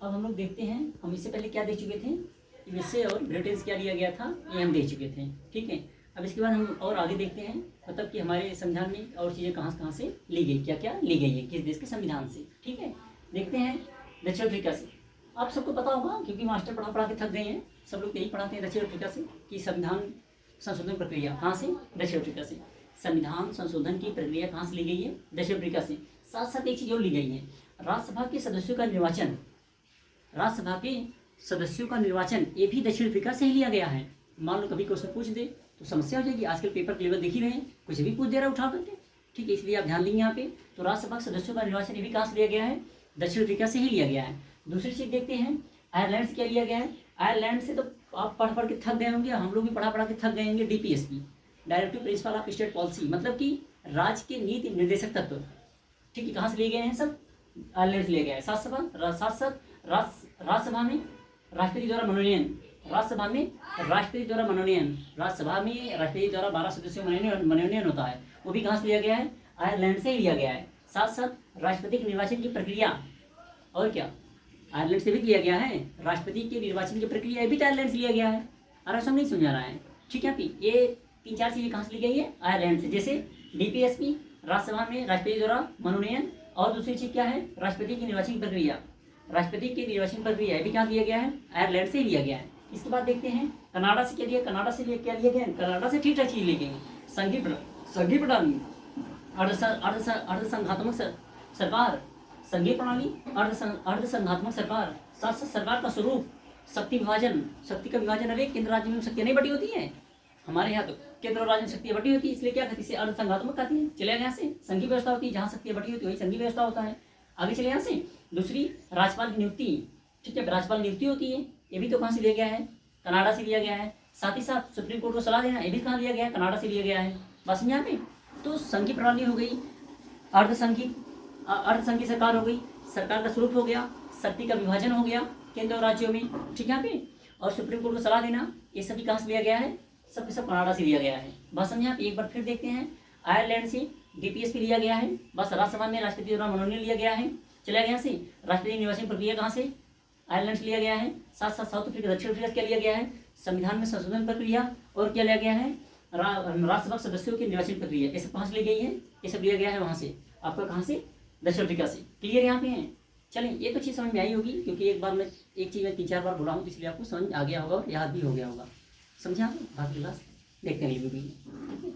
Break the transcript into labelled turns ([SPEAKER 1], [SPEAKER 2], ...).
[SPEAKER 1] अब हम लोग देखते हैं, हम इससे पहले क्या देख चुके थे, यूएसए और ब्रिटेन से क्या लिया गया था ये हम देख चुके थे। ठीक है, अब इसके बाद हम और आगे देखते हैं, मतलब कि हमारे संविधान में और चीज़ें कहाँ से ली गई, क्या क्या ली गई है किस देश के संविधान से। ठीक है, देखते हैं दक्षिण अफ्रीका से। आप सबको पता होगा क्योंकि मास्टर पढ़ा पढ़ा के थक गए हैं, सब लोग यही पढ़ाते हैं दक्षिण अफ्रीका से कि संविधान संशोधन प्रक्रिया कहाँ से, दक्षिण अफ्रीका से। संविधान संशोधन की प्रक्रिया कहाँ से ली गई है, दक्षिण अफ्रीका से। साथ साथ एक चीज़ और ली गई है, राज्यसभा के सदस्यों का निर्वाचन, राज्यसभा के सदस्यों का निर्वाचन ये भी दक्षिण अफ्रीका से ही लिया गया है। मान लो कभी क्वेश्चन पूछ दे तो समस्या हो जाएगी, आजकल पेपर के लेवल देख ही रहे हैं, कुछ भी पूछ दे रहा है उठा करके। ठीक है, इसलिए आप ध्यान देंगे यहाँ पे। तो राज्यसभा के सदस्यों का निर्वाचन ये भी कहाँ से लिया गया है, दक्षिण अफ्रीका से ही लिया गया है। दूसरी चीज देखते हैं, आयरलैंड से क्या लिया गया है। आयरलैंड से तो आप पढ़ पढ़ के थक गए होंगे, हम लोग भी पढ़ा पढ़ा के थक गए होंगे। DPSP, directive principle of state policy, मतलब कि राज्य के नीति निर्देशक तत्व। ठीक है, कहाँ से लिए गए हैं, सब आयरलैंड से लिया गया है। साथ साथ राज्यसभा में राष्ट्रपति द्वारा मनोनयन, राज्यसभा में राष्ट्रपति द्वारा मनोनयन, राज्यसभा में राष्ट्रपति द्वारा 12 सदस्यों मनोनयन होता है, वो भी कहाँ से लिया गया है, आयरलैंड से ही लिया गया है। साथ साथ राष्ट्रपति के निर्वाचन की प्रक्रिया, और क्या आयरलैंड से भी लिया गया है, राष्ट्रपति के निर्वाचन की प्रक्रिया भी आयरलैंड से लिया गया है। और ऐसा नहीं समझा रहा है। ठीक है, ये 3-4 चीजें कहाँ से ली गई है, आयरलैंड से। जैसे डीपीएसपी, राज्यसभा में राष्ट्रपति द्वारा मनोनयन, और दूसरी चीज क्या है, राष्ट्रपति की निर्वाचन प्रक्रिया, राष्ट्रपति की निर्वाचन प्रक्रिया भी कहाँ लिया गया है, आयरलैंड से ही लिया गया है। इसके बाद देखते हैं कनाडा से क्या लिया, कनाडा से क्या लिया गया, कनाडा से ठीक ठाक चीज ले गई, संघीय प्रणाली, अर्धसंघात्मक सरकार, संघीय प्रणाली, अर्धसंघात्मक सरकार। साथ साथ सरकार का स्वरूप, शक्ति विभाजन, शक्ति का विभाजन। अरे केंद्र राज्य में शक्तियां नहीं बटी होती है, हमारे यहाँ तो केंद्र और राज्य में शक्तियां बटी होती है, इसलिए क्या कहती है, अर्धसंघात्मक कहती है। चले यहाँ से संघीय व्यवस्था होती है, जहाँ शक्तियां बटी होती है वही संघीय व्यवस्था होता है। आगे चले यहाँ से, दूसरी राज्यपाल की नियुक्ति। ठीक है, राज्यपाल नियुक्ति होती है, ये भी तो कहाँ से लिया गया है, कनाडा से लिया गया है। साथ ही साथ सुप्रीम कोर्ट को सलाह देना, ये भी कहाँ लिया गया है, कनाडा से लिया गया है। बस यहाँ पे तो संघीय प्रणाली हो गई, अर्धसंघीय सरकार हो गई, सरकार का स्वरूप हो गया, शक्ति का विभाजन हो गया केंद्र और राज्यों में। ठीक है पे, और सुप्रीम कोर्ट को सलाह देना, ये सभी कहाँ से लिया गया है, सब सब कनाडा से लिया गया है। बस समझे। एक बार फिर देखते हैं, आयरलैंड से डीपीएसपी लिया गया है, बस राज्यसभा में राष्ट्रपति द्वारा मनोनयन लिया गया है। चला गया से राष्ट्रपति निर्वाचन प्रक्रिया कहाँ से, आयरलैंड से लिया गया है। साथ साथ साउथ अफ्रीका, दक्षिण अफ्रीका क्या लिया गया है, संविधान में संशोधन प्रक्रिया, और क्या लिया गया है, राज्यसभा सदस्यों की निर्वाचन प्रक्रिया। ये सब कहाँ से ली गई है, ये सब लिया गया है वहाँ से, आपका कहाँ से, दक्षिण अफ्रीका से। क्लियर यहाँ पे है। चलें, ये तो चीज़ समझ में आई होगी, क्योंकि एक बार मैं एक चीज़ में 3-4 बार बोला हूँ, इसलिए आपको समझ आ गया होगा और याद भी हो गया होगा। समझा आप, बाकी क्लास देखते हैं वीडियो।